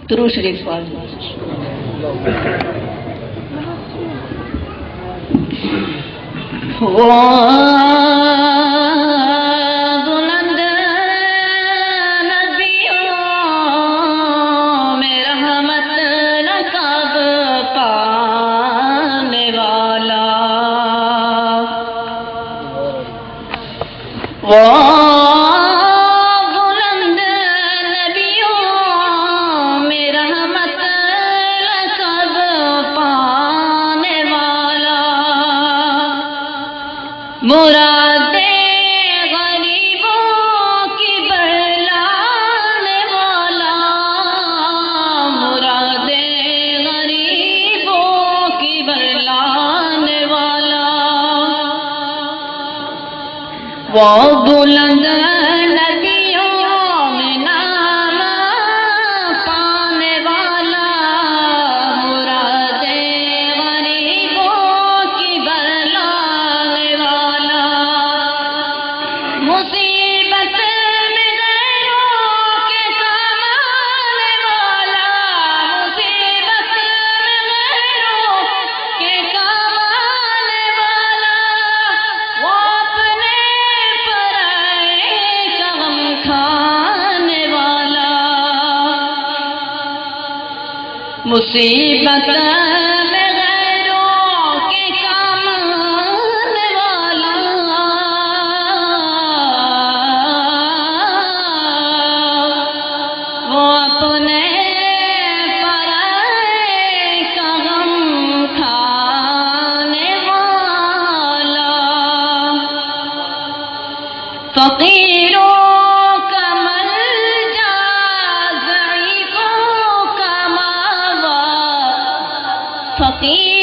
درود شریف پڑھ بلند نبیوں میں رحمت لقب پانے والا، بلند نبیوں میں رحمت لقب پانے والا، مراد غریبوں کی بہلانے والا، مراد غریبوں کی بہلانے والا، وہ بلند نبیوں میں نام پانے والا، مراد غریبوں کی بہلانے والا، مصیبت میں غیروں کے کام آنے والا، مصیبت میں غیروں کے کام آنے والا، وہ اپنے پرائے کا غم کھانے والا، مصیبت میں غیروں کے کام آنے والا، وہ اپنے پرائے کا غم کھانے والا، فقیروں کا ملجا، ضعیفوں کا ماوا، فقیر